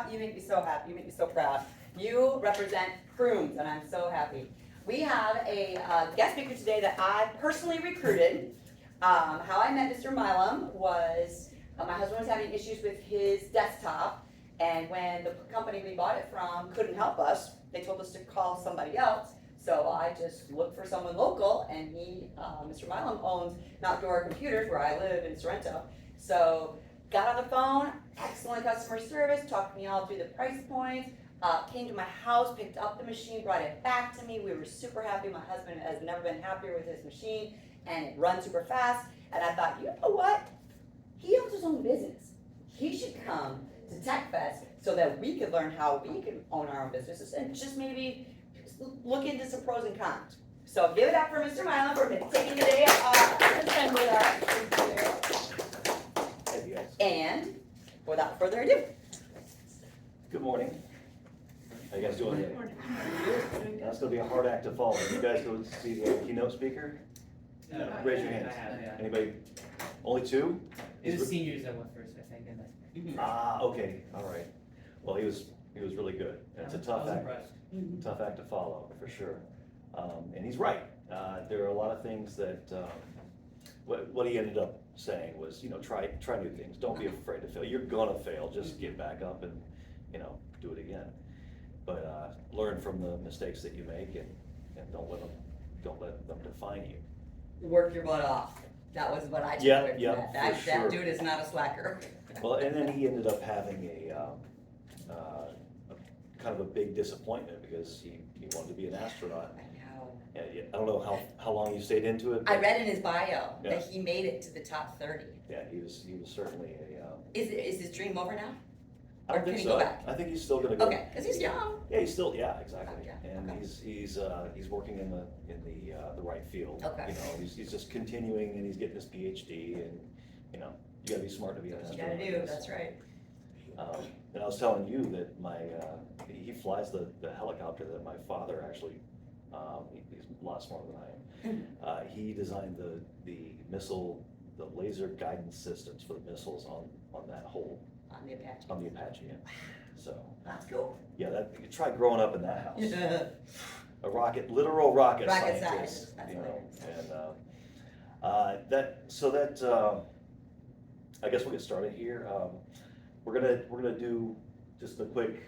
You make me so happy. You make me so proud. You represent Crooms, and I'm so happy. We have a guest speaker today that I personally recruited. How I met Mr. Milam was my husband was having issues with his desktop, and when the company we bought it from couldn't help us, they told us to call somebody else. So I just looked for someone local, and Mr. Milam owns Outdoor Computers where I live in Sorrento. So got on the phone, excellent customer service, talked me all through the price points, came to my house, picked up the machine, brought it back to me. We were super happy. My husband has never been happier with his machine, and it runs super fast. And I thought, you know what? He owns his own business. He should come to Tech Fest so that we could learn how we can own our own businesses and just maybe look into some pros and cons. So give it up for Mr. Milam for taking the day off to spend with us. And without further ado. Good morning. How you guys doing today? That's going to be a hard act to follow. You guys go see the keynote speaker? Raise your hands. Anybody? Only two? It was seniors that went first, I think. Okay. All right. Well, he was really good. It's a tough act to follow, for sure. And he's right. There are a lot of things that, what he ended up saying was, try new things. Don't be afraid to fail. You're gonna fail. Just get back up and, do it again. But learn from the mistakes that you make and don't let them define you. Work your butt off. That was what I took away from that. That dude is not a slacker. Well, and then he ended up having a kind of a big disappointment because he wanted to be an astronaut. I know. Yeah, I don't know how long you stayed into it. I read in his bio that he made it to the top 30. Yeah, he was certainly a. Is his dream over now? I don't Or think can he so. go back? I think he's still gonna go. Okay, because he's young. Yeah, he's still exactly. Okay, And okay. he's working in the right field. Okay. He's just continuing and he's getting his PhD and you gotta be smart to be an You astronaut. gotta do, that's right. And I was telling you that he flies the helicopter that my father actually, he's a lot smarter than I am. He designed the laser guidance systems for the missiles on that whole. On the Apache. On the Apache, yeah. So. That's cool. Yeah, you could try growing up in that house. Yeah. A literal rocket Rocket scientist. scientist, that's hilarious. And I guess we'll get started here. We're gonna do just a quick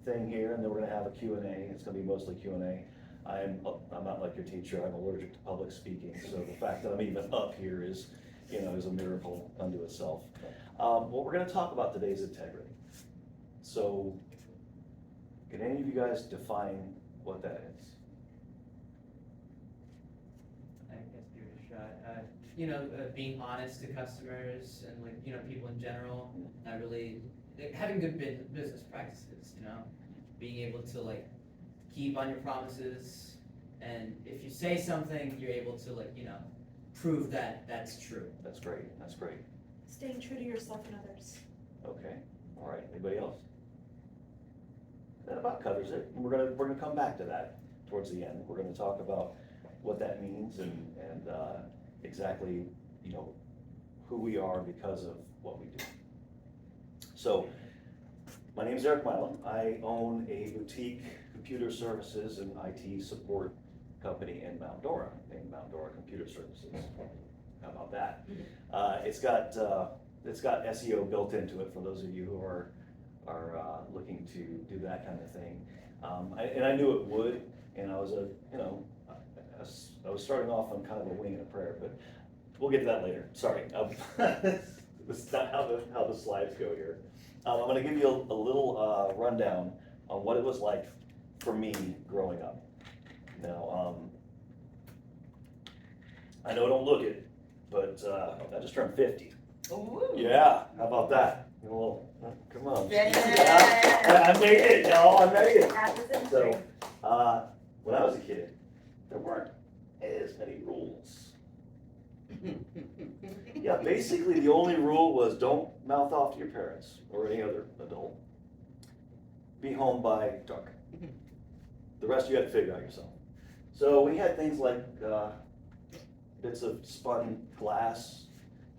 thing here, and then we're gonna have a Q&A. It's gonna be mostly Q&A. I'm not like your teacher. I'm allergic to public speaking, so the fact that I'm even up here is a miracle unto itself. What we're gonna talk about today is integrity. So, can any of you guys define what that is? I guess give it a shot. Being honest to customers and people in general, not really having good business practices. Being able to keep on your promises, and if you say something, you're able to prove that that's true. That's great. That's great. Staying true to yourself and others. Okay. All right. Anybody else? That about covers it. And we're gonna come back to that towards the end. We're gonna talk about what that means and exactly who we are because of what we do. So, my name is Eric Milam. I own a boutique computer services and IT support company in Mount Dora, named Mount Dora Computer Services. How about that? It's got SEO built into it for those of you who are looking to do that kind of thing. And I knew it would, and I was I was starting off on kind of a wing and a prayer, but we'll get to that later. Sorry, that's not how the slides go here. I'm going to give you a little rundown on what it was like for me growing up. Now, I know I don't look it, but I just turned 50. Ooh. Yeah, how about that? A little, come on. Yeah. I made it, y'all. I made it. Half the century. So, when I was a kid, there weren't as many rules. Yeah, basically the only rule was don't mouth off to your parents or any other adult. Be home by dark. The rest you had to figure out yourself. So we had things like bits of spun glass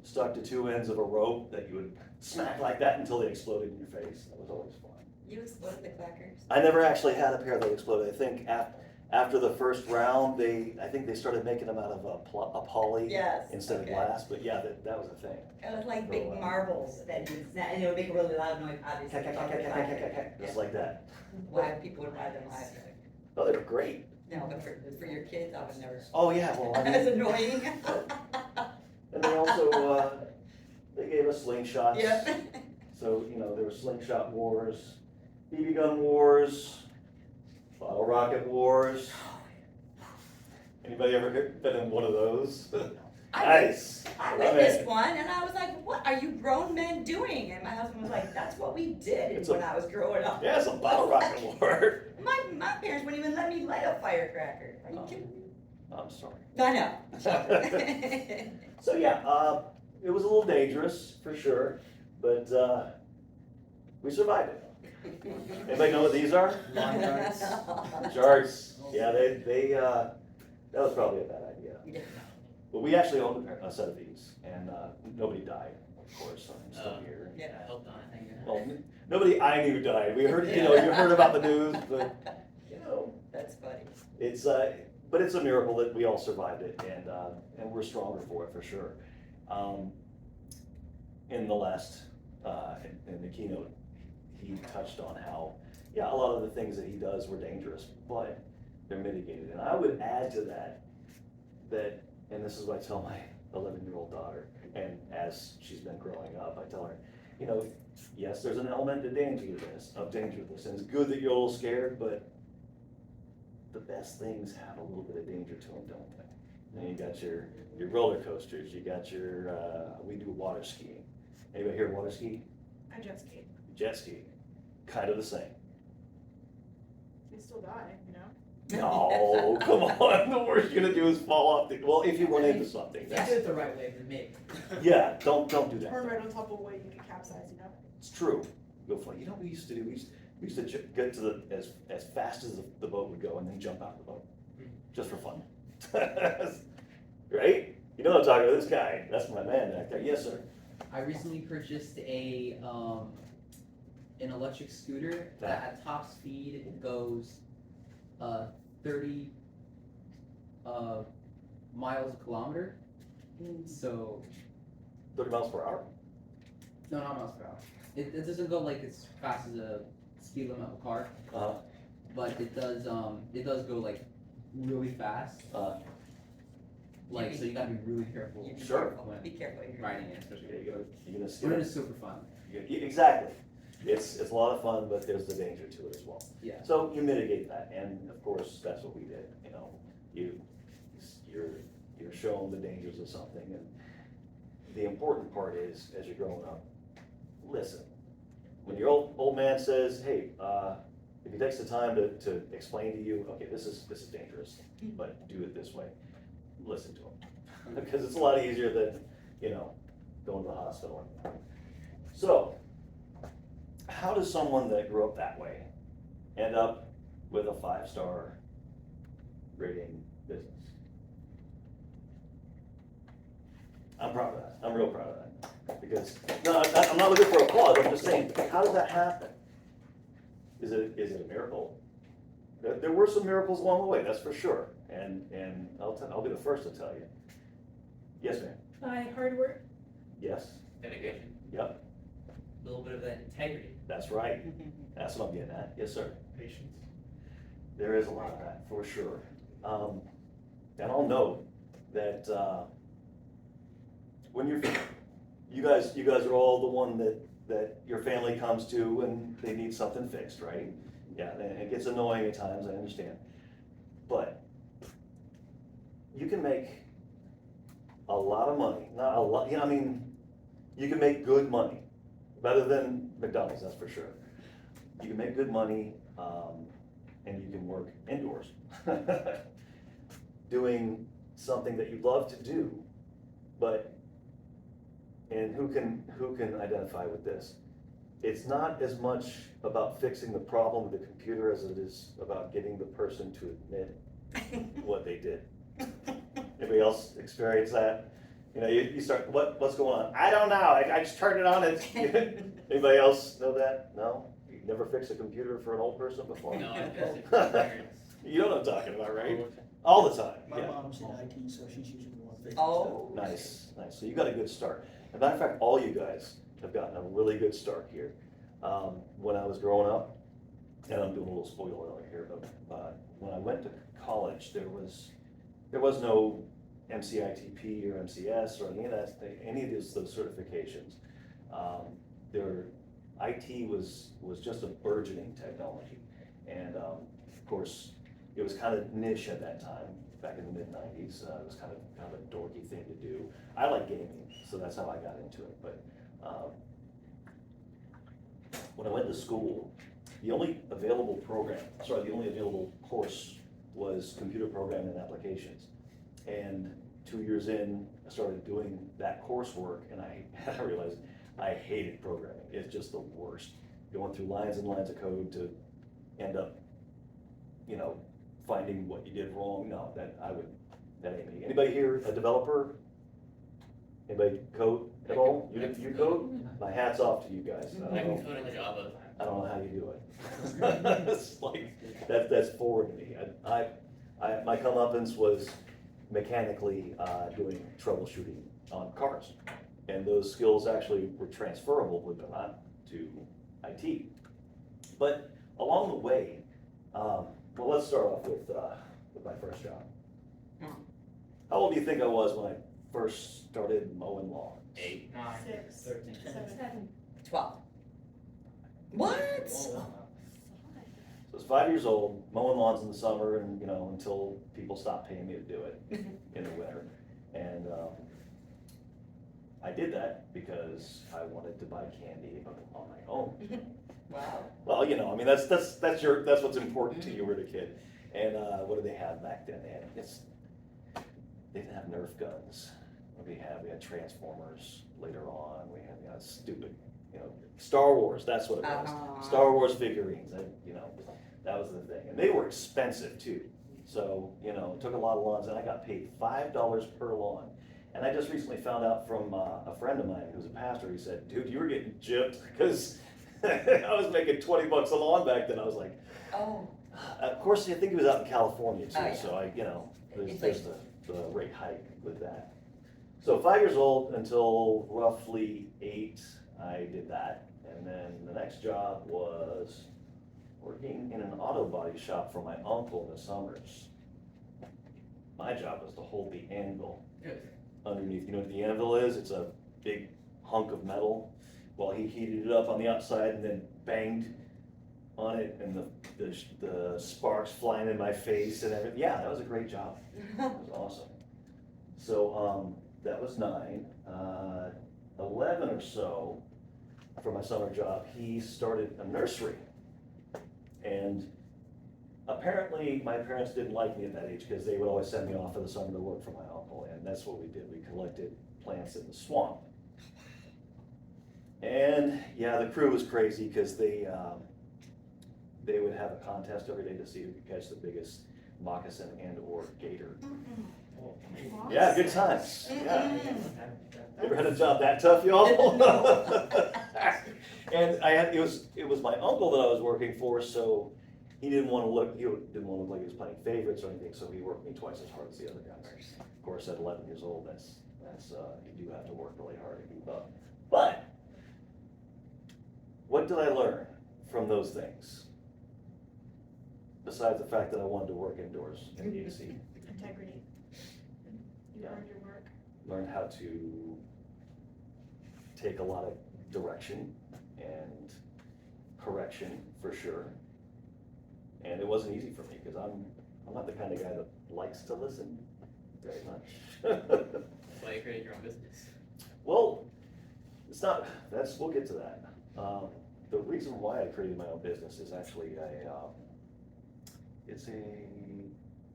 stuck to two ends of a rope that you would smack like that until they exploded in your face. That was always fun. You exploded the clackers. I never actually had a pair that exploded. I think after the first round, I think they started making them out of a poly Yes. instead of okay. glass, but yeah, that was a thing. It was like For a big while. marbles that you snap, and it would make a really loud noise, obviously. Just like that. Why people would ride them live. Oh, they were great. No, but for your kids, I would never. Oh, yeah, well, I That's mean, annoying. and they also, they gave us slingshots. Yep. So, there were slingshot wars, BB gun wars, bottle rocket wars. Anybody ever been in one of those? Nice. I Love witnessed it. one and I was like, what are you grown men doing? And my husband was like, that's what we did It's when I was growing up. Yeah, it's a bottle rocket war. My parents wouldn't even let me light a firecracker. Are you Oh. kidding me? I'm sorry. I know. So yeah, it was a little dangerous for sure, but we survived it. Anybody know what these are? Lawn darts. Jarts. Yeah, they that was probably a bad idea. Yeah. But we actually owned a set of these, and nobody died, of course. I'm still here. Yeah. I helped on it, thank you. Well, nobody I knew died. We heard, you heard about the news, but That's funny. it's but it's a miracle that we all survived it, and we're stronger for it for sure. In the last in the keynote, he touched on how a lot of the things that he does were dangerous, but they're mitigated. And I would add to that, and this is what I tell my 11-year-old daughter, and as she's been growing up, I tell her, yes, there's an element of danger to this, and it's good that you're a little scared, but the best things have a little bit of danger to them, don't they? And you got your roller coasters, you got your, we do water skiing. Anybody here water ski? I jet ski. Jet ski, kind of the same. You still die, No, come on, the worst you're gonna do is fall off well, if you run into something, If you that's, do it the right way, then maybe. yeah, don't do Turn that. right on top of a wave, you can capsize, It's true. Go for it. You know what we used to do? We used to get to as fast as the boat would go and then jump out the boat, just for fun. Right? You know what I'm talking about, this guy, that's my man back there. Yes, sir. I recently purchased an electric scooter that at top speed goes 30 miles a kilometer. So 30 miles per hour? no, not miles per hour. It doesn't go like as fast as a speed limit of a car, Uh-huh. but it does go like really fast. Like so you gotta be really careful. You be Sure. careful. Be careful. You're Riding it, especially. You're gonna But skip it it. is super fun. Exactly. It's a lot of fun, but there's the danger to it as well. Yeah. So you mitigate that, and of course, that's what we did, you're shown the dangers of something, and the important part is, as you're growing up, listen. When your old man says, hey, if he takes the time to explain to you, okay, this is dangerous, but do it this way, listen to him. Because it's a lot easier than, going to the hospital. So, how does someone that grew up that way end up with a 5-star rating business? I'm proud of that. I'm real proud of that. Because, no, I'm not looking for applause. I'm just saying, how does that happen? Is it a miracle? There were some miracles along the way, that's for sure. And I'll be the first to tell you. Yes, ma'am. By hard work. Yes. Dedication, Yep. a little bit of that integrity. That's right. That's what I'm getting at. Yes, sir. Patience. There is a lot of that, for sure. And I'll note that, when you guys are all the one that your family comes to and they need something fixed, right? Yeah, and it gets annoying at times, I understand. But you can make a lot of money, not a lot, you can make good money, better than McDonald's, that's for sure. You can make good money, and you can work indoors. Doing something that you love to do, and who can identify with this? It's not as much about fixing the problem with the computer as it is about getting the person to admit what they did. Anybody else experience that? You start, what's going on? I don't know, I just turned it on, anybody else know that? No? never fixed a computer for an old person before? No, I guess it's parents. You know what I'm talking about, right? All the time, My yeah. mom's in IT, so she's usually the one fixing Oh. Nice, nice. So you got a good start. As a matter of fact, all you guys have gotten a really good start here. When I was growing up, and I'm doing a little spoiler alert here, but when I went to college, there was no MCITP or MCS or any of that, any of those certifications. IT was just a burgeoning technology, and of course, it was kind of niche at that time. Back in the mid-90s, it was kind of a dorky thing to do. I like gaming, so that's how I got into it. But when I went to school, the only available course was computer programming and applications. And 2 years in, I started doing that coursework, and I realized I hated programming. It's just the worst. Going through lines and lines of code to end up, finding what you did wrong. No, that ain't me. Anybody here a developer? Anybody code at all? You code? My hat's off to you guys. I can code in Java. I don't know how you do it. It's like, that's foreign to me. My comeuppance was mechanically doing troubleshooting on cars. And those skills actually were transferable, believe it or not, to IT. But along the way, well, let's start off with my first job. How old do you think I was when I first started mowing lawns? 8, 9, 6, 13. 7. 12. What? So I was 5 years old, mowing lawns in the summer, and until people stopped paying me to do it in the winter. And I did that because I wanted to buy candy on my own. Wow. Well, that's what's important to you when you're a kid. And what did they have back then? They didn't have Nerf guns. What did we have? We had Transformers later on. We had stupid, Star Wars. That's what it was. Star Wars figurines. That was the thing. And they were expensive too. So it took a lot of lawns, and I got paid $5 per lawn. And I just recently found out from a friend of mine who's a pastor. He said, "Dude, you were getting gypped because I was making $20 a lawn back then." I was like, Oh. of course, I think he was out in California too. Oh, yeah. So It's there's the rate hike with that. So 5 years old until roughly 8, I did that. And then the next job was working in an auto body shop for my uncle in the summers. My job was to hold the anvil Good. underneath. You know what the anvil is? It's a big hunk of metal. Well, he heated it up on the outside and then banged on it, and the sparks flying in my face and everything. Yeah, that was a great job. It was awesome. So that was 9. 11 or so, for my summer job, he started a nursery. And apparently my parents didn't like me at that age because they would always send me off for the summer to work for my uncle, and that's what we did. We collected plants in the swamp. And yeah, the crew was crazy because they would have a contest every day to see who could catch the biggest moccasin and or gator. Yeah, good times. Yeah. You ever had a job that tough, y'all? And it was my uncle that I was working for, so he didn't want to look like he was playing favorites or anything, so he worked me twice as hard as the other guys. Of course, at 11 years old, that's you do have to work really hard to keep up. But what did I learn from those things? Besides the fact that I wanted to work indoors in the AC. Integrity. You Yeah. earned your work. Learned how to take a lot of direction and correction for sure. And it wasn't easy for me because I'm not the kind of guy that likes to listen very much. That's why you created your own business. Well, we'll get to that. The reason why I created my own business is actually it's a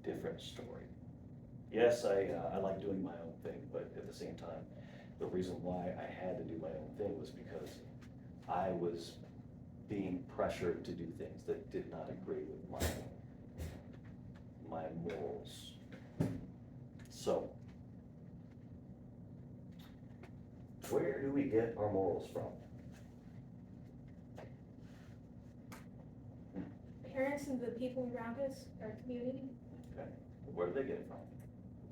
different story. Yes, I like doing my own thing, but at the same time, the reason why I had to do my own thing was because I was being pressured to do things that did not agree with my morals. So, where do we get our morals from? parents and the people around us, our community, Where do they get it from?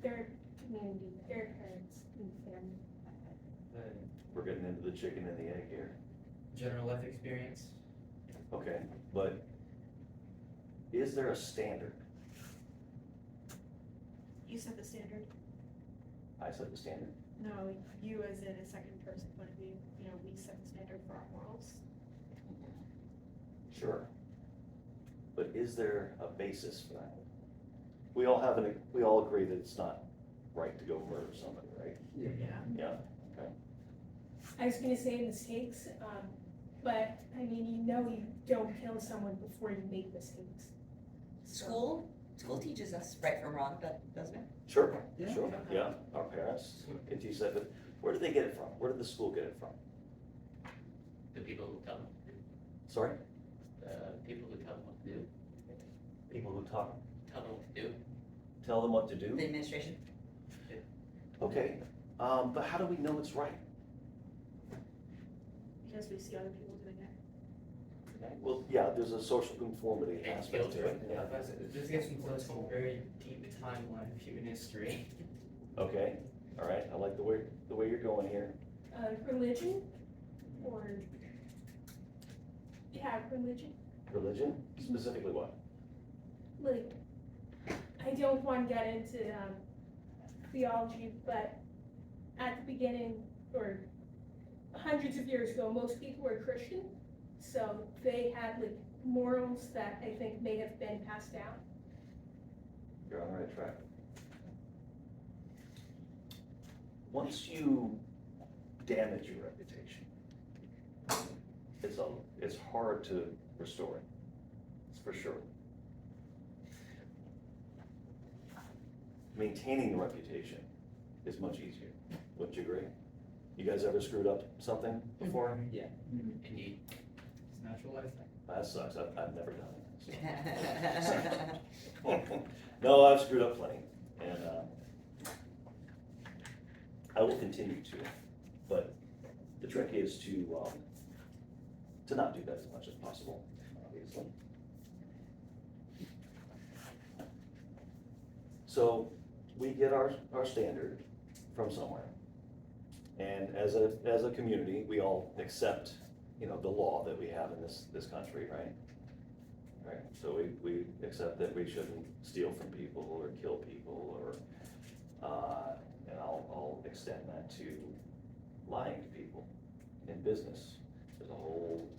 their community, their parents and family. We're getting into the chicken and the egg here. General life experience. Okay, but is there a standard? You set the standard. I set the standard. No, you as in a second person point of view, you know, we set the standard for our morals. Sure. But is there a basis for that? We all agree that it's not right to go murder somebody, right? Yeah. Yeah, I was gonna say mistakes, but I mean, you know you don't kill someone before you make mistakes. So- School teaches us right from wrong, doesn't it? sure, Yeah. sure, yeah, our parents can teach that, but where did they get it from? Where did the school get it from? The people who tell them, Sorry? people who tell them what to do, People who tell them what to do. tell them what to do? The administration. Okay, but how do we know it's right? Because we see other people doing it. Okay, well, yeah, there's a social conformity And aspect to it, yeah. This gets me close to a very deep timeline of human history. Okay, all right, I like the way you're going here. Religion, or, yeah, religion, Religion, specifically what? like, I don't want to get into, theology, but at the beginning, or hundreds of years ago, most people were Christian, so they had like morals that I think may have been passed down. You're on the right track. Once you damage your reputation, it's hard to restore it. It's for sure. Maintaining the reputation is much easier. Wouldn't you agree? You guys ever screwed up something before? Indeed. It's natural life. That sucks. I've never done it. So. No, I've screwed up plenty, and I will continue to. But the trick is to not do that as much as possible, obviously. So we get our standard from somewhere, and as a community, we all accept, the law that we have in this country, right? Right, so we accept that we shouldn't steal from people or kill people or, and I'll extend that to lying to people in business. There's a whole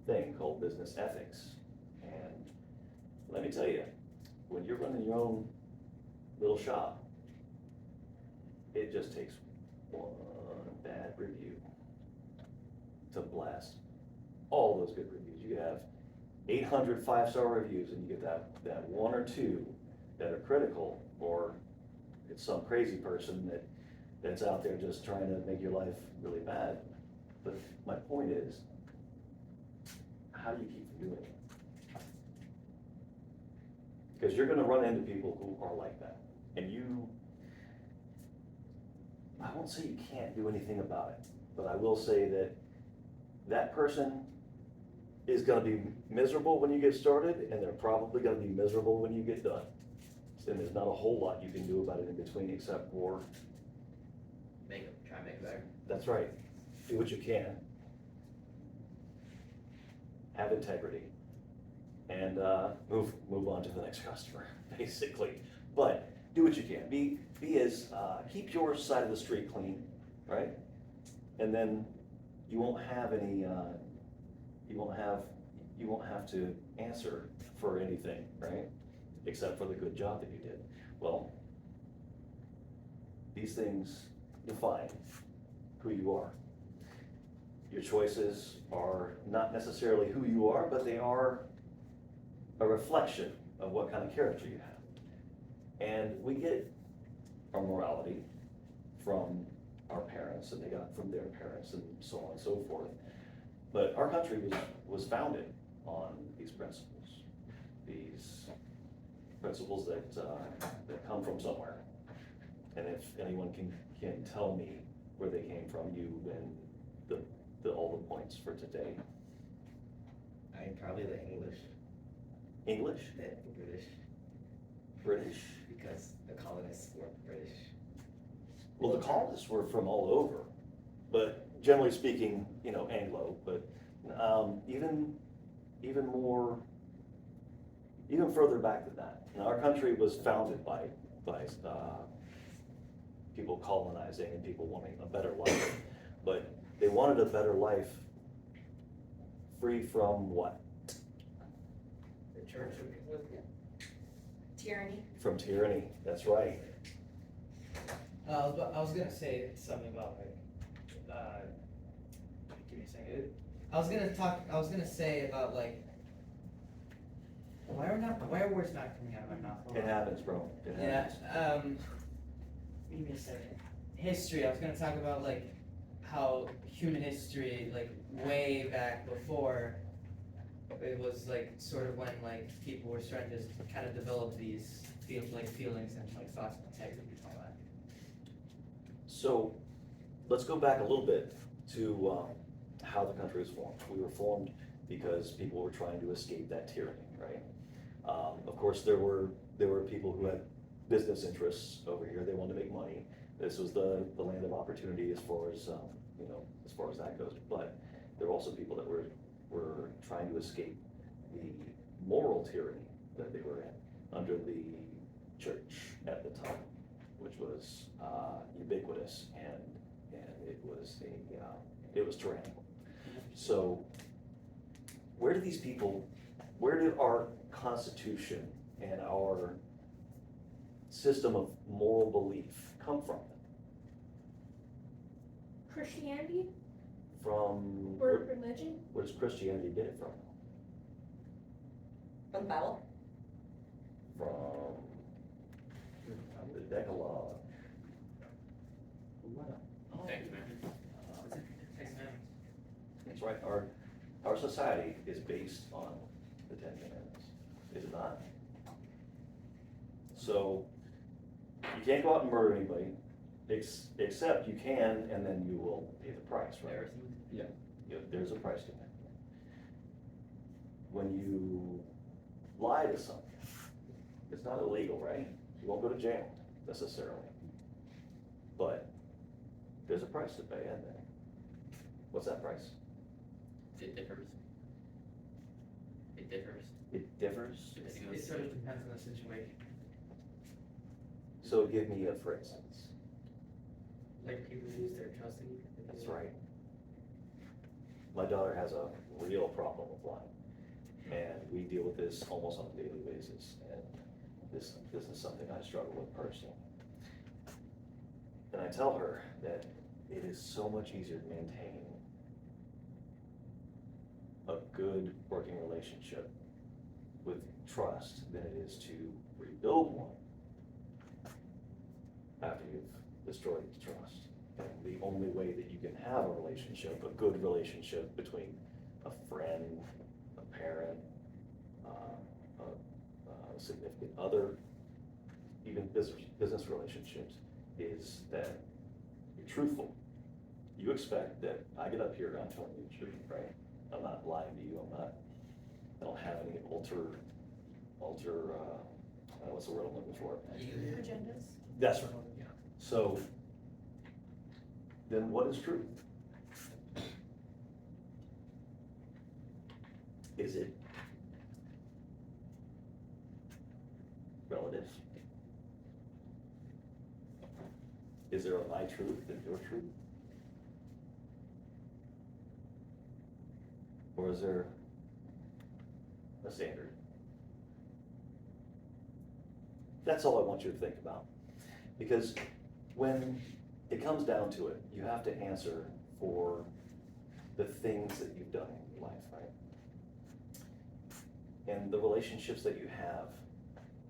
thing called business ethics. And let me tell you, when you're running your own little shop, it just takes one bad review to blast all those good reviews. You have 800 5-star reviews and you get that one or two that are critical, or it's some crazy person that's out there just trying to make your life really bad. But my point is, how do you keep from doing it? Because you're gonna run into people who are like that. And I won't say you can't do anything about it, but I will say that person is gonna be miserable when you get started, and they're probably gonna be miserable when you get done. And there's not a whole lot you can do about it in between except for, Try and make it better. that's right, do what you can. Have integrity. And move on to the next customer, basically. But do what you can. Be as, keep your side of the street clean, right? And then you won't have any, you won't have to answer for anything, right? Except for the good job that you did. Well, these things define who you are. Your choices are not necessarily who you are, but they are a reflection of what kind of character you have. And we get our morality from our parents, and they got it from their parents, and so on and so forth. But our country was founded on these principles that come from somewhere. And if anyone can tell me where they came from, you win all the points for today. I'm probably the English, English, the British, British. because the colonists were British. Well, the colonists were from all over, but generally speaking, you know, Anglo, but even more, even further back than that. You know, our country was founded by people colonizing and people wanting a better life, but they wanted a better life free from what? The church was, Tyranny. From tyranny, that's right. I was gonna say something about like, give me a second. I was gonna say about like, why are words not coming out of my mouth? Hold It on. happens, bro, it Yeah, happens. give me a second. History, I was gonna talk about like how human history, like way back before, it was like sort of when like people were starting to kind of develop these feelings and like thoughts and integrity and all that. So, let's go back a little bit to how the country was formed. We were formed because people were trying to escape that tyranny, right? Of course, there were people who had business interests over here. They wanted to make money. This was the land of opportunity as far as you know, as far as that goes. But there were also people that were trying to escape the moral tyranny that they were in under the church at the time, which was ubiquitous and it was tyrannical. So where did our Constitution and our system of moral belief come from? Christianity From, or religion? where does Christianity get it from? From the Bible. From the Decalogue. Thanks, man. Thanks, man. That's right, our society is based on the Ten Commandments, is it not? So, you can't go out and murder anybody, except you can, and then you will pay the price, right? Yeah, there's a price to pay. When you lie to someone, it's not illegal, right? You won't go to jail necessarily. But there's a price to pay, isn't there? What's that price? It differs. It differs. It differs. Depending on It the sort of situation. depends on the situation. So give me a for instance. Like people lose their trust in you. That's right. My daughter has a real problem with lying. And we deal with this almost on a daily basis. And this is something I struggle with personally. And I tell her that it is so much easier to maintain a good working relationship with trust than it is to rebuild one after you've destroyed the trust. And the only way that you can have a relationship, a good relationship between a friend, a parent, a significant other, even business relationships, is that you're truthful. You expect that I get up here, I'm telling you the truth, right? I'm not lying to you, I don't have any what's the word I'm looking for? Agendas? That's right. So, then what is truth? Is it relative? Is there a my truth and your truth? Or is there a standard? That's all I want you to think about. Because when it comes down to it, you have to answer for the things that you've done in your life, right? And the relationships that you have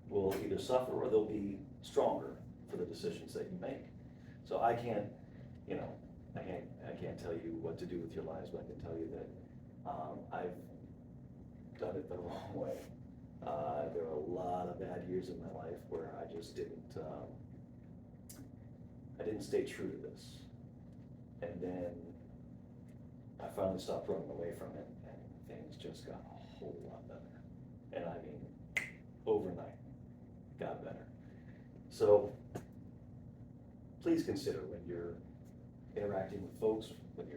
will either suffer or they'll be stronger for the decisions that you make. So I can't tell you what to do with your lives, but I can tell you that I've done it the wrong way. There were a lot of bad years in my life where I just didn't stay true to this. And then I finally stopped running away from it, and things just got whole lot better. And I mean, overnight, got better. So please consider when you're interacting with folks, when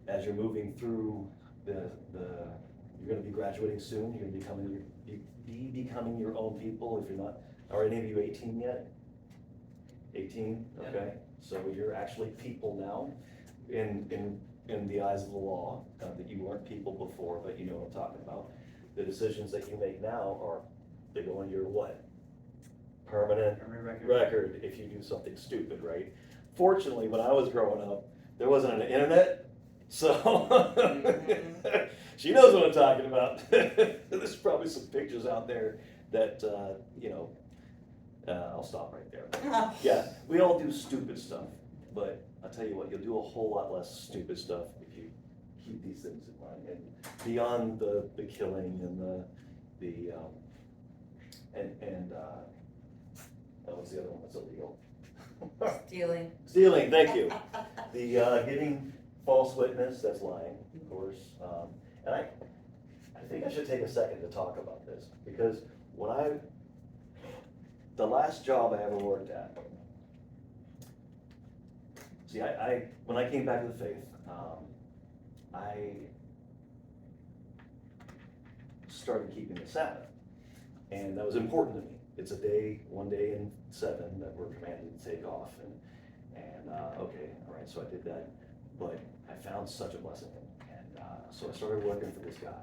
as you're moving through you're gonna be graduating soon, you're gonna be becoming your own people if you're not, are any of you 18 yet? 18, Yeah. okay, so you're actually people now in the eyes of the law, that you weren't people before, but you know what I'm talking about. The decisions that you make now they go in your what? Permanent record if you do something stupid, right? Fortunately, when I was growing up, there wasn't an internet, so she knows what I'm talking about. There's probably some pictures out there that, I'll stop right there. Yeah, we all do stupid stuff, but I'll tell you what, you'll do a whole lot less stupid stuff if you keep these things in mind. And beyond the killing and what was the other one that's illegal? Stealing, thank you. The giving false witness, that's lying, of course. And I think I should take a second to talk about this, because the last job I ever worked at, see, when I came back to the faith, I started keeping the Sabbath, and that was important to me. It's one day in 7 that we're commanded to take off, and okay, all right, so I did that, but I found such a blessing, and so I started working for this guy,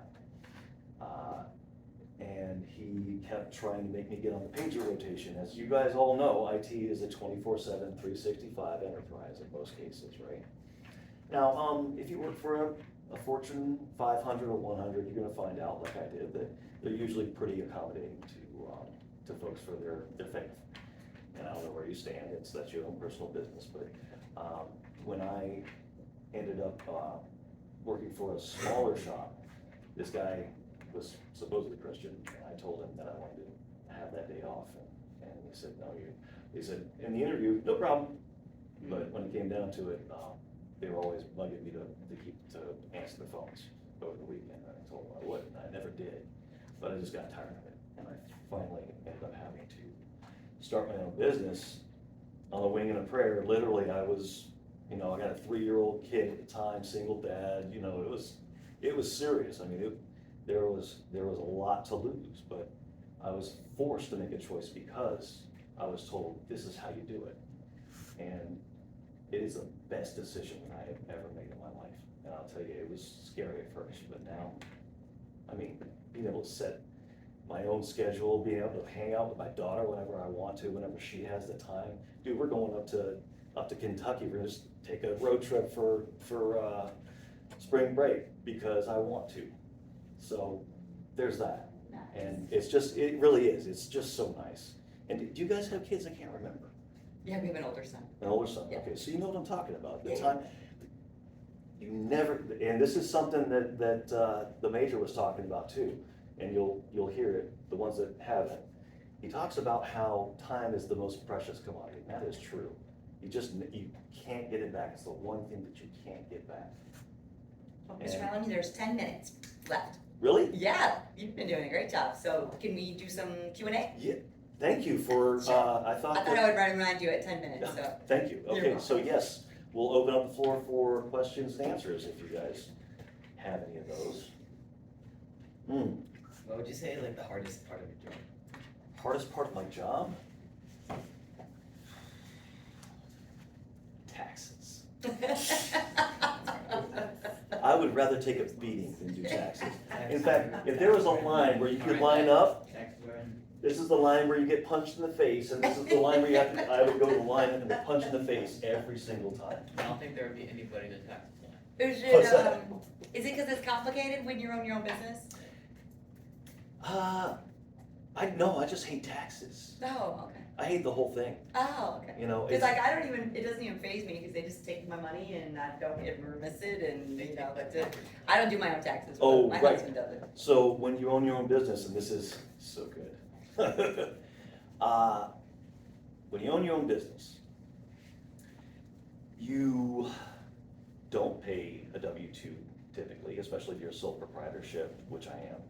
and he kept trying to make me get on the pager rotation. As you guys all know, IT is a 24/7, 365 enterprise in most cases, right? Now, if you work for a Fortune 500 or 100, you're gonna find out, like I did, that they're usually pretty accommodating to folks for their faith. And I don't know where you stand, that's your own personal business, but when I ended up working for a smaller shop, this guy was supposedly Christian, and I told him that I wanted to have that day off, and he said, no, he said, in the interview, no problem, but when it came down to it, they were always bugging me to answer the phones over the weekend, and I told them I wouldn't, I never did, but I just got tired of it, and I finally ended up having to start my own business on a wing and a prayer. Literally, I got a 3-year-old kid at the time, single dad, it was serious. I mean, there was a lot to lose, but I was forced to make a choice because I was told this is how you do it. And it is the best decision that I have ever made in my life. And I'll tell you, it was scary at first, but now, I mean, being able to set my own schedule, being able to hang out with my daughter whenever I want to, whenever she has the time. Dude, we're going up to Kentucky. We're gonna just take a road trip for spring break because I want to. So there's that. Nice. And it really is. It's just so nice. And do you guys have kids? I can't remember. Yeah, we have an older son. An older son, Yeah. okay, so you know what I'm talking about. The Yeah. time, you never, and this is something that the major was talking about too, and you'll hear it, the ones that haven't. He talks about how time is the most precious commodity, and that is true. You can't get it back. It's the one thing that you can't get back. Well, Mr. Melanie, there's 10 minutes left. Really? Yeah, you've been doing a great job. So can we do some Q&A? Yeah, thank you for, I thought I thought I would remind you at 10 minutes, so. Thank you. You're Okay, welcome. so yes, we'll open up the floor for questions and answers if you guys have any of those. What would you say like the hardest part of your job? Hardest part of my job? Taxes. I would rather take a beating than do taxes. In fact, if there was a line where you could line up, this is the line where you get punched in the face, and this is the line where I would go to the line and punch in the face every single time. I don't think there would be anybody to tax line. What's that? Is it because it's complicated when you own your own business? I just hate taxes. Oh, okay. I hate the whole thing, Oh, okay. it's. Because it doesn't even faze me because they just take my money and I don't ever miss it and, that's it. I don't do my own taxes, Oh, but my right. husband does it. So when you own your own business, and this is so good. When you own your own business, you don't pay a W-2 typically, especially if you're a sole proprietorship, which I am.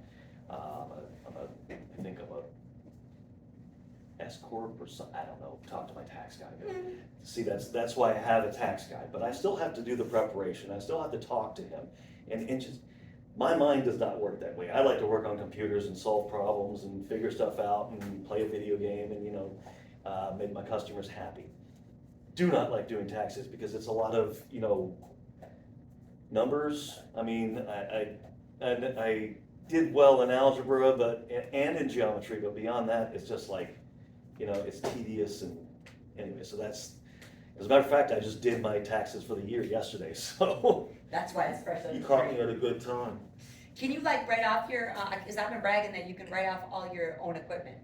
I think I'm a S corp or some, I don't know, talk to my tax guy. See, that's why I have a tax guy, but I still have to do the preparation, I still have to talk to him, and just, my mind does not work that way. I like to work on computers and solve problems and figure stuff out and play a video game and, make my customers happy. Do not like doing taxes because it's a lot of, numbers. I mean, I did well in algebra, and in geometry, but beyond that, it's just like, it's tedious and, anyway, so that's, as a matter of fact, I just did my taxes for the year yesterday, so. That's why it's fresh. You caught me at a good time. Can you like write off your, cause I've been bragging that you can write off all your own equipment.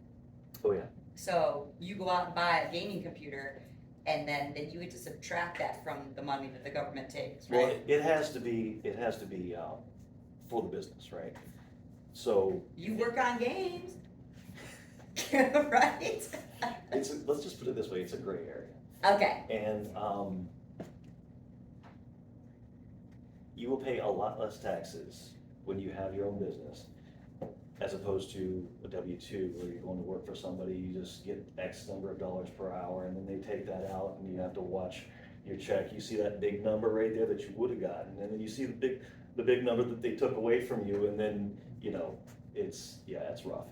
Oh, yeah. So you go out and buy a gaming computer and then you get to subtract that from the money that the government takes, Well, right? it has to be, for the business, right? So. You work on games, right? Let's just put it this way, it's a gray area. Okay, And, you will pay a lot less taxes when you have your own business, as opposed to a W-2 where you're going to work for somebody, you just get X number of dollars per hour, and then they take that out, and you have to watch your check. You see that big number right there that you would have gotten, and then you see the big number that they took away from you, and then, it's rough.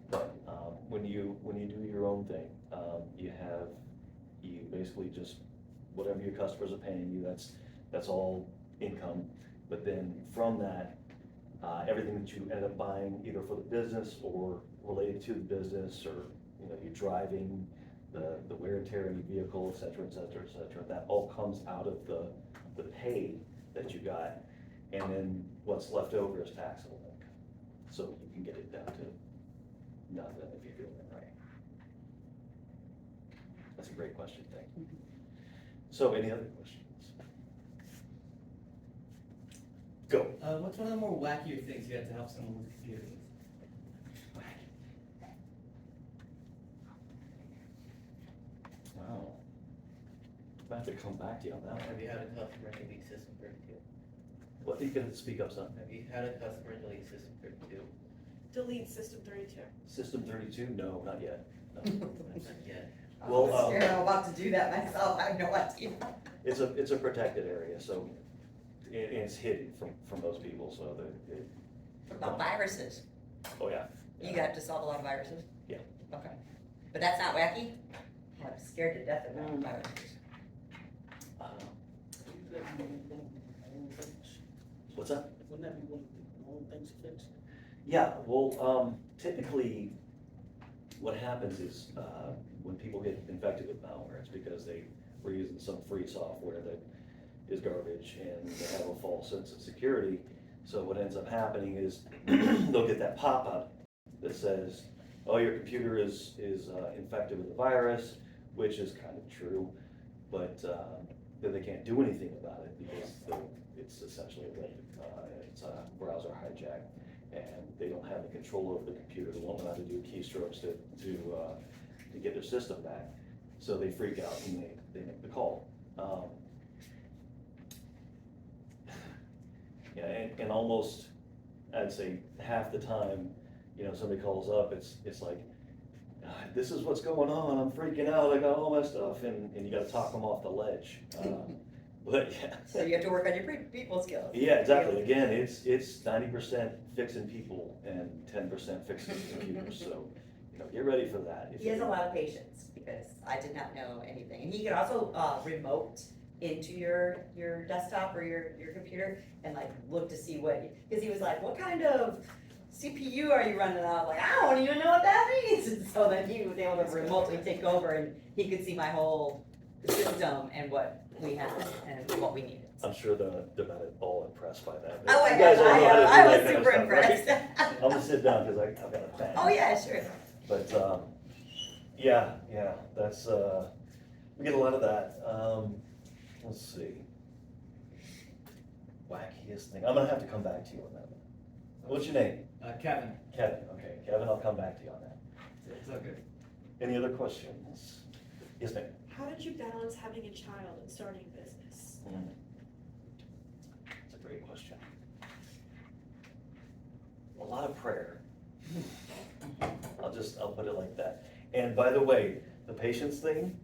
But, when you do your own thing, you basically just, whatever your customers are paying you, that's all income. But then from that, everything that you end up buying, either for the business or related to the business, or, you're driving, the wear and tear in your vehicle, et cetera, et cetera, et cetera, that all comes out of the pay that you got, and then what's left over is taxable income. So you can get it down to nothing if you're doing it right. That's a great question, thank you. So any other questions? Go. What's one of the more wackier things you had to help someone with a computer with? Wow. I have to come back to you on that one. Have you had a customer delete System 32? What, you can speak up some. Have you had a customer delete System 32? Delete System 32. System 32? No, not yet. No. Not yet. Well, I'm scared I'm about to do that myself, I have no idea. It's a protected area, so it's hidden from most people, so What about viruses? oh, yeah. You got to solve a lot of viruses? Yeah. Okay, but that's not wacky? I'm scared to death of viruses. What's that? Wouldn't that be one of the only things to fix? Yeah, well, typically, what happens is, when people get infected with malware, it's because they were using some free software that is garbage, and they have a false sense of security. So what ends up happening is, they'll get that pop-up that says, oh, your computer is infected with a virus, which is kind of true, but then they can't do anything about it because it's essentially it's a browser hijack, and they don't have the control over the computer. They won't know how to do keystrokes to get their system back. So they freak out and they make the call. Yeah, and almost, I'd say half the time, somebody calls up, it's like, this is what's going on, I'm freaking out, I got all my stuff, and you gotta talk them off the ledge. But yeah. So you have to work on your people skills. Yeah, exactly. Again, it's 90% fixing people and 10% fixing computers, so, get ready for that. He has a lot of patience, because I did not know anything. And he can also remote into your desktop or your computer and like look to see because he was like, what kind of CPU are you running on? Like, I don't even know what that means. And so then he was able to remotely take over, and he could see my whole system and what we had and what we needed. I'm sure they're not at all impressed by that. Oh my You guys gosh, all know how to do I that was kind of super stuff, right? impressed. I'm gonna sit down, because I've got a pen. Oh, yeah, sure. But, yeah, that's, we get a lot of that. Let's see. Wackiest thing, I'm gonna have to come back to you on that one. What's your name? Kevin. Kevin, okay, Kevin, I'll come back to you on that. It's all good. Any other questions? Yes, ma'am? How did you balance having a child and starting a business? That's a great question. a lot of prayer. I'll put it like that. And by the way, the patience thing,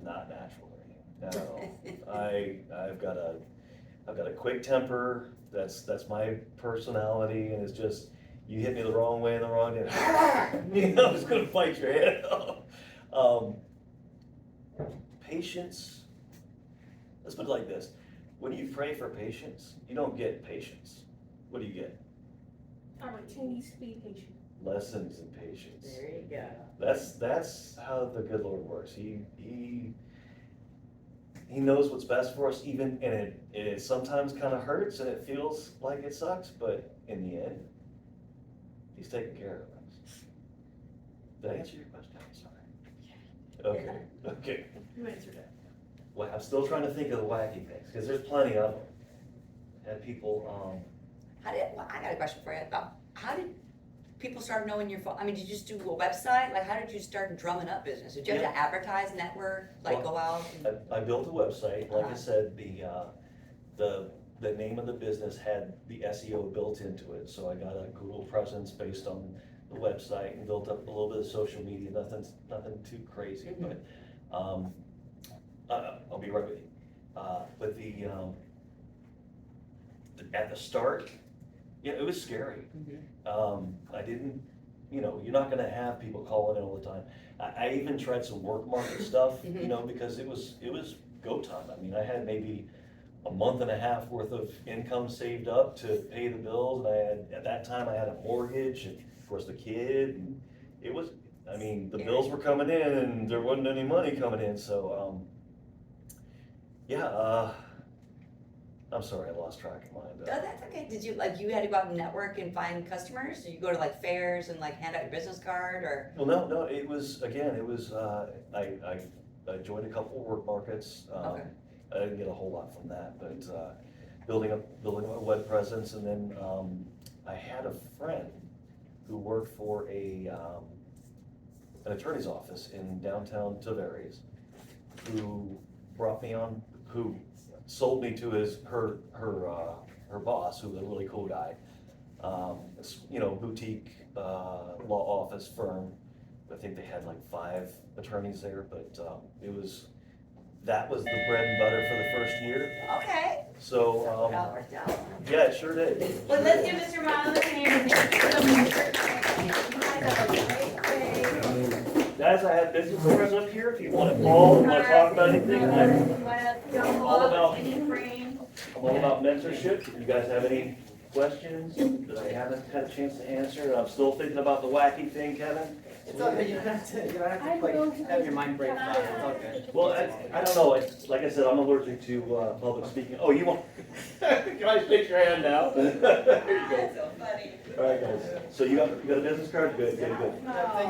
not natural or anything. No, I've got a quick temper. That's my personality, and it's just, you hit me the wrong way in the wrong day, I'm just gonna fight your head off. Patience, let's put it like this. When you pray for patience, you don't get patience. What do you get? Opportunities to be patient. Lessons in patience. There you go. That's how the good Lord works. He knows what's best for us, even, and it sometimes kind of hurts and it feels like it sucks, but in the end, He's taking care of us. Did I answer your question? I'm sorry. Okay. You answered it. Well, I'm still trying to think of the wacky things, because there's plenty of them. Had people, Well, I got a question for you about, how did people start knowing your phone? I mean, did you just do a website? Like, how did you start drumming up business? Did you have to advertise, network, like go out? I built a website, like I said, the name of the business had the SEO built into it, so I got a Google presence based on the website and built up a little bit of social media, nothing too crazy, but, I'll be right with you. But at the start, yeah, it was scary. I didn't, you're not gonna have people calling in all the time. I even tried some work market stuff, because it was go time. I mean, I had maybe a month and a half worth of income saved up to pay the bills, and at that time, I had a mortgage, and of course, the kid, and it was, the bills were coming in, and there wasn't any money coming in, so, I'm sorry, I lost track of mine. No, that's okay. Did you, you had to go out and network and find customers? Did you go to fairs and hand out your business card, or? Well, no, it was, I joined a couple of work markets. Okay. I didn't get a whole lot from that, but, building a web presence, and then, I had a friend who worked for an attorney's office in downtown Tavares, who brought me on, who sold me to her boss, who was a really cool guy. Boutique, law office firm. I think they had 5 attorneys there, but, that was the bread and butter for the first year. Okay. So, That worked out. yeah, it sure did. Well, let's give Mr. Miles a hand. Guys, I have business cards up here, if you want to call, want to talk about anything. I'm all about mentorship. If you guys have any questions that I haven't had a chance to answer, I'm still thinking about the wacky thing, Kevin. It's okay, you don't have to have your mind break about it, it's all good. Well, I don't know, like I said, I'm allergic to public speaking. Oh, you want, can I shake your hand now? There you go. That's so funny. All right, guys, so you got a business card? Good. Thank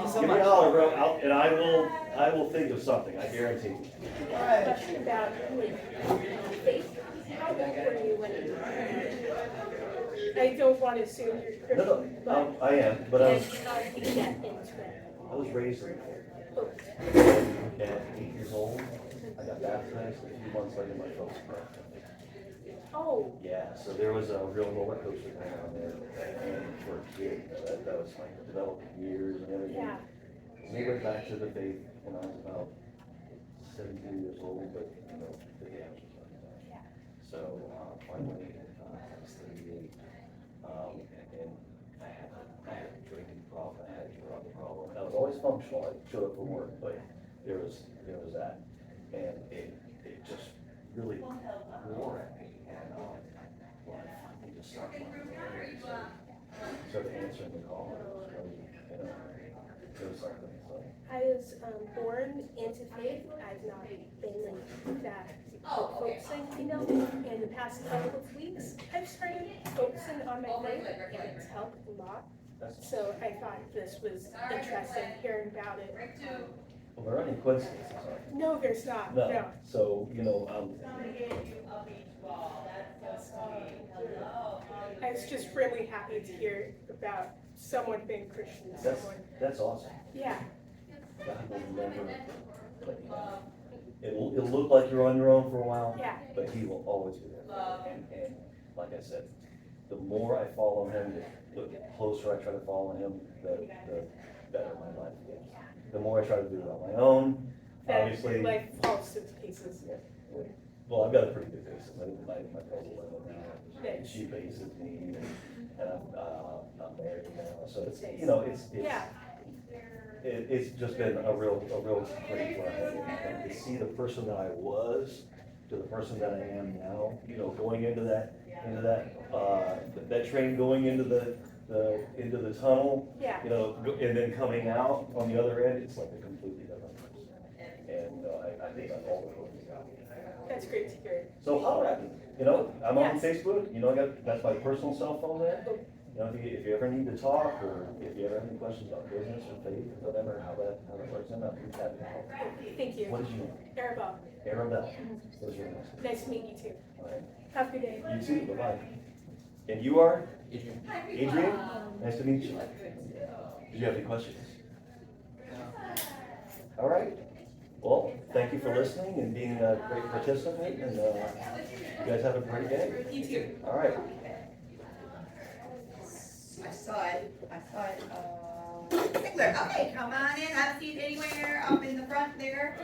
you so Give me much. a holler, bro, and I will think of something, I guarantee you. Question about faith. How old were you when you? I don't want to assume you're Christian, but. I am, but And how did you get into it? I was raised in at 8 years old. I got baptized a few months later, my folks birthday. Oh, Yeah, so there was a real roller coaster going on there, and for a kid, that was developing years and everything. yeah. We went back to the faith when I was about 17 years old, but, the damage was already done. Yeah. So, finally, I was 38, and I had a drinking problem, I had a drug problem. I was always functional, I showed up for work, but there was that, and it just really wore at me, and, well, I finally just started answering the call, and it was really, it was something, so. I was born into faith. I've not been that focusing, in the past couple of weeks. I've started focusing on my faith, and it's helped a lot. So I thought this was interesting, hearing about it. Well, there aren't any coincidences, are there? No, there's not, No, no. so, I was just really happy to hear about someone being Christian, that's awesome. yeah. God will never let you down. It'll look like you're on your own for a while, Yeah. but He will always be there. And like I said, the more I follow Him, the closer I try to follow him, the better my life gets. The more I try to do it on my own, obviously. Like falls to pieces. Well, I've got a pretty good basis. My cousin now, Thanks. she bases me, and I'm married now, so it's, you know, Yeah. it's just been a real great ride. And to see the person that I was to the person that I am now, you know, going into that train going into the tunnel, Yeah. you know, and then coming out on the other end, it's like a completely different person. And I think that's all the work. That's great to hear. So holler at me, you know, I'm on Yes. Facebook, you know, that's my personal cell phone there. You know, if you ever need to talk, or if you ever have any questions about business or faith, or whatever, how that works, I'm happy to help. Thank you. What is your name? Arabelle, Arabelle. What's your name? nice to meet you too. All right. Have a good day. You too, bye-bye. And you are? Adrian. Adrian? Nice to meet you. Did you have any questions? All right. Well, thank you for listening and being a great participant, and you guys have a great day. You too. All right. I saw it, Sigler, okay, come on in, have a seat anywhere up in the front there.